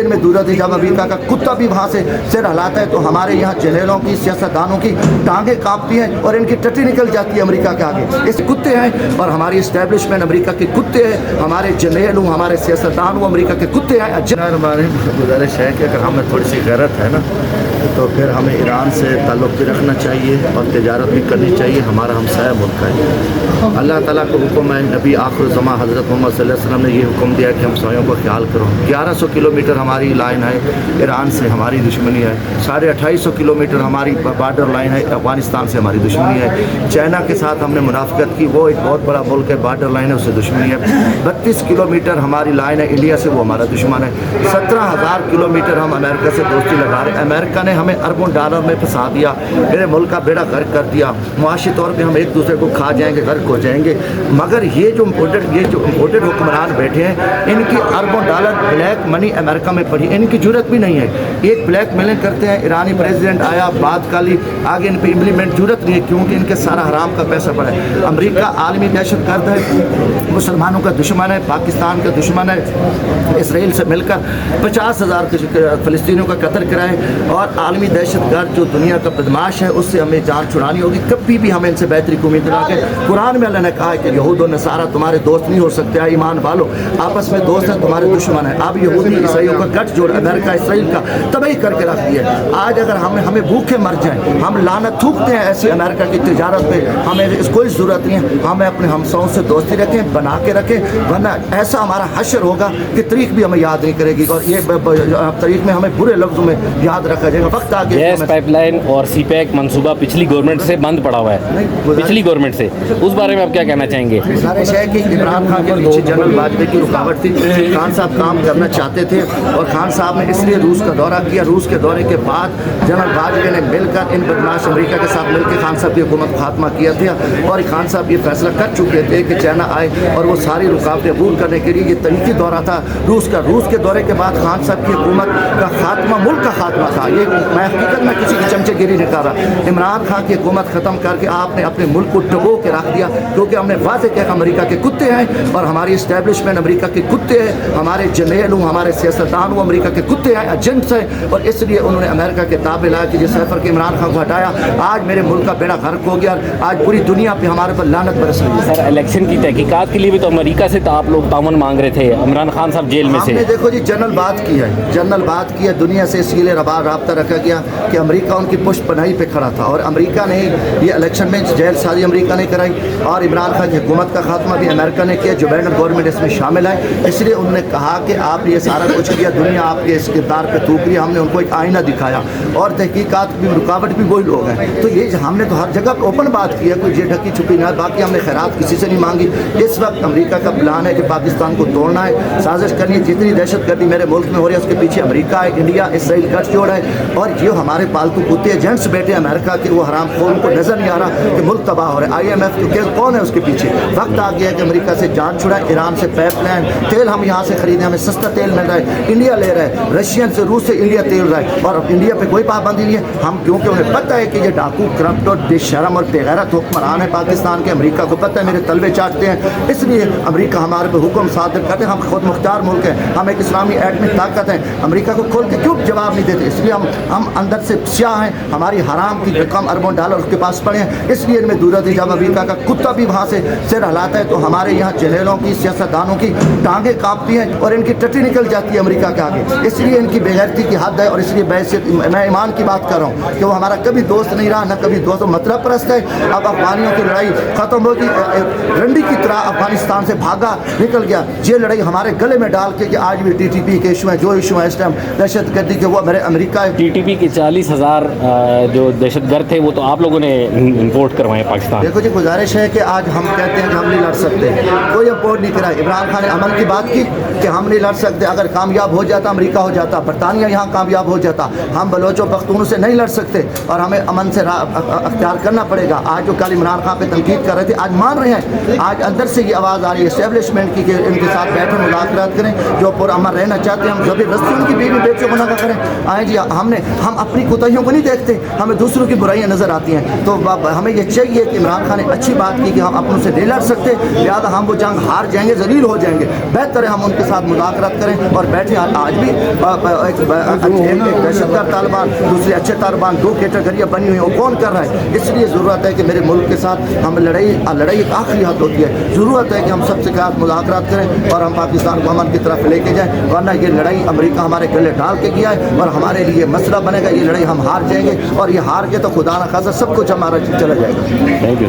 में जरूरत है जब अमेरिका का कुत्ता भी वहाँ से सिर हिलाता है तो हमारे यहाँ जनरलों की सियासतदानों की टांगें कांपती हैं और इनकी टट्टी निकल जाती है अमेरिका के आगे। इस कुत्ते हैं और हमारी इस्टेब्लिशमेंट अमेरिका के कुत्ते हैं, हमारे जनरल हमारे सियासतदान वो अमेरिका के कुत्ते हैं। हमारी गुजारिश है कि अगर हमें थोड़ी सी गैरत है ना तो फिर हमें ईरान से ताल्लुक़ भी रखना चाहिए और तिजारत भी करनी चाहिए। हमारा हमसाया मुल्क है। अल्लाह ताला को हुक्म है, नबी आखिर ज़मा हज़रत मोहम्मद सल्लल्लाहु अलैहि वसल्लम ने ये हुक्म दिया कि हमसायों का ख्याल करो। 1100 किलोमीटर हमारी लाइन है ईरान से, हमारी दुश्मनी है। 2850 किलोमीटर हमारी बार्डर लाइन है अफ़गानिस्तान से, हमारी दुश्मनी है। चाइना के साथ हमने मुनाफ़िक़त की, वो एक बहुत बड़ा मुल्क है, बार्डर लाइन है, उससे दुश्मनी है। 32 किलोमीटर हमारी लाइन है इंडिया से, वो हमारा दुश्मन है। 17,000 किलोमीटर हम अमेरिका से दोस्ती लगा रहे हैं। अमेरिका ने हमें अरबों डॉलर में फंसा दिया, मेरे मुल्क का बेड़ा गर्क कर दिया। मुआशी तौर पे हम एक दूसरे को खा जाएंगे, गर्क हो जाएंगे। मगर ये जो इम्पोर्टेड हुक्मरान बैठे हैं, इनकी अरबों डॉलर ब्लैक मनी अमेरिका में पड़ी, इनकी जरूरत भी नहीं है। एक ब्लैक मेलिंग करते हैं, ईरानी प्रेसिडेंट आया, बात कर ली, आगे इन पर इम्प्लीमेंट जरूरत नहीं है क्योंकि इनके सारा हराम का पैसा पड़ा है। अमेरिका आलमी दहशत गर्द है, मुसलमानों का दुश्मन है, पाकिस्तान का दुश्मन है। इसराइल से मिलकर 50,000 फ़लस्तीनियों का कत्ल कराए और आलमी दहशत गर्द जो दुनिया का बदमाश है उससे हमें जान छुड़ानी होगी। कभी भी हमें इनसे बेहतरी को उम्मीद ना करें। कुरान में अल्लाह ने कहा है कि यहूद और नसारा तुम्हारे दोस्त नहीं हो सकते, ईमान वालो आपस में दोस्त हैं, तुम्हारे दुश्मन है। अब यहूदी ईसाइयों का गठजोड़ अमेरिका इसराइल का तबाही करके रख दिया। आज अगर हमें भूखे मर जाएं, हम लानत थूकते हैं ऐसी अमेरिका की तिजारत पे, हमें इसकी कोई ज़रूरत नहीं है। हमें अपने हमसाओं से दोस्ती रखें, बना के रखें, वरना ऐसा हमारा हश्र होगा कि तारीख भी हमें याद नहीं करेगी और ये तारीख में हमें बुरे लफ्ज़ों में याद रखा जाएगा। वक्त आगे गैस पाइपलाइन और सीपैक मंसूबा पिछली गवर्नमेंट से बंद पड़ा हुआ है, पिछली गवर्नमेंट से, उस बारे में आप क्या कहना चाहेंगे? गुजारिश है कि इमरान खान के पीछे जनरल वाजपेयी की रुकावट थी। खान साहब काम करना चाहते थे और खान साहब ने इसलिए रूस का दौरा किया। रूस के दौरे के बाद जनरल वाजपेयी ने मिलकर इन बदमाश अमेरिका के साथ मिलकर खान साहब की हुकूमत खात्मा किया था और खान साहब ये फैसला कर चुके थे कि चाइना आए और वो सारी रुकावटें दूर करने के लिए ये तरीकी दौरा था रूस का। रूस के दौरे के बाद खान साहब की हुकूमत का खात्मा, मुल्क का खात्मा था। ये मैं हकीकत में किसी की चमचेगिरी नहीं कर रहा। इमरान खान की हुकूमत ख़त्म करके आपने अपने मुल्क को डुबो के रख दिया क्योंकि हमने वाज़ेह किया अमेरिका के कुत्ते हैं और हमारी इस्टेब्लिशमेंट अमेरिका के कुत्ते हैं, हमारे जनरल हमारे सियासतदान वो अमेरिका के कुत्ते हैं, एजेंट्स हैं और इसलिए उन्होंने अमेरिका के ताबे लाया कि जिस सफ़र के इमरान खान को हटाया, आज मेरे मुल्क का बेड़ा गर्क हो गया। आज पूरी दुनिया पे हमारे पर लानत बरस रही है। सर, इलेक्शन की तहकीकात के लिए भी तो अमेरिका से तो आप लोग तावन मांग रहे थे, इमरान खान साहब जेल में से। हमने देखो जी जनरल बात की है, जनरल बात की है, दुनिया से इसलिए रब्ता रखा गया कि अमेरिका उनकी पुष्ट पनाही पे खड़ा था और अमेरिका ने ये इलेक्शन में जेल साजी अमेरिका ने कराई और इमरान खान की हुकूमत का खात्मा भी अमेरिका ने किया। जो बाइडेन गवर्नमेंट इसमें शामिल है, इसलिए उन्होंने कहा कि आपने ये सारा कुछ किया, दुनिया आपके इस किरदार पे थूक रही है। हमने उनको एक आईना दिखाया और तहकीकात की रुकावट भी वही लोग हैं। तो ये हमने तो हर जगह ओपन बात की है, कोई ये ढकी छुपी ना। बाकी हमने खैरात किसी से नहीं मांगी। इस वक्त अमेरिका का प्लान है कि पाकिस्तान को तोड़ना है, साजिश करनी है। जितनी दहशतगर्दी मेरे मुल्क में हो रही है उसके पीछे अमेरिका है, इंडिया, इसराइल गठजोड़ है और ये हमारे पालतू कुत्ते एजेंट्स बैठे अमेरिका के, वो हराम खोर को नजर नहीं आ रहा कि मुल्क तबाह हो रहा है। IMF के कौन है उसके पीछे? वक्त आ गया कि अमेरिका से जान छुड़ाए, ईरान से पाइपलाइन तेल हम यहाँ से खरीदें, हमें सस्ता तेल मिल रहा है, इंडिया ले रहा है, रशियन से रूस से इंडिया तेल रहा है और इंडिया पे कोई पाबंदी नहीं है। हम क्योंकि उन्हें पता है कि ये डाकू, करप्ट और बेशरम और बेगैरत हुक्मरान है पाकिस्तान के। अमेरिका को पता है मेरे तलवे चाटते हैं, इसलिए अमेरिका हमारे पे हुक्म सादर करते हैं। हम खुद मुख्तार मुल्क हैं, हम एक इस्लामी एक्ट में ताकत है। अमेरिका को खोल के क्यों जवाब नहीं देते? इसलिए हम अंदर से स्याह हैं, हमारी हराम की रकम अरबों डॉलर उसके पास पड़े हैं। इसलिए इनमें जरूरत है जब अमेरिका का कुत्ता भी वहाँ से सिर हिलाता है तो हमारे यहाँ जनरलों की सियासतदानों की टांगें कांपती हैं और इनकी टट्टी निकल जाती है अमेरिका के आगे। इसलिए इनकी बेगैरती की हद है और इसलिए मैं ईमान की बात कर रहा हूँ कि वो हमारा कभी दोस्त नहीं रहा, न कभी दोस्त, मतलब परस्त है। अब अफगानियों की लड़ाई खत्म होगी, रंडी की तरह अफगानिस्तान से भागा निकल गया। ये लड़ाई हमारे गले में डाल के कि आज भी TTP के इशू हैं, जो इशू है इस टाइम दहशतगर्दी के, वो मेरे अमेरिका है। TTP के 40,000 जो दहशतगर्द थे वो तो आप लोगों ने इम्पोर्ट करवाए पाकिस्तान। देखो जी, गुजारिश है कि आज हम कहते हैं कि हम नहीं लड़ सकते, कोई इम्पोर्ट नहीं करा। इमरान खान ने अमन की बात की कि हम नहीं लड़ सकते, अगर कामयाब हो जाता अमेरिका हो जाता, बरतानिया यहाँ कामयाब हो जाता। हम बलोचों पख्तूनों से नहीं लड़ सकते और हमें अमन से अख्तियार करना पड़ेगा। आज जो कल इमरान खान पे तनकीद कर रहे थे आज मान रहे हैं, आज अंदर से ये आवाज़ आ रही है इस्टेब्लिशमेंट की कि इनके साथ बैठे मुलाकात करें, जो पुरअमन रहना चाहते हैं। हम ज़बरदस्ती उनकी बीवी बेटियों को ना करें। आए जी, हम अपनी कोताहियों को नहीं देखते, हमें दूसरों की बुराइयां नज़र आती हैं। तो हमें ये चाहिए कि इमरान खान ने अच्छी बात की कि हम अपनों से नहीं लड़ सकते, लिहाजा हम वो जंग हार जाएंगे, जलील हो जाएंगे। बेहतर है हम उनके साथ मुज़ाकरात करें और बैठे। आज भी एक दहशतगर्द तालिबान, दूसरे अच्छे तालिबान, दो कैटेगरियाँ बनी हुई, वो कौन कर रहा है? इसलिए ज़रूरत है कि मेरे मुल्क के साथ हम लड़ाई एक आखिरी हद होती है। ज़रूरत है कि हम सबसे साथ मुज़ाकरात करें और हम पाकिस्तान को अमन की तरफ लेके जाएँ, वरना ये लड़ाई अमेरिका हमारे गले डाल के किया है और हमारे लिए मसला बनेगा। ये लड़ाई हम हार जाएंगे और ये हार के तो खुदा न खासा सब कुछ हमारा चला जाएगा। Thank you.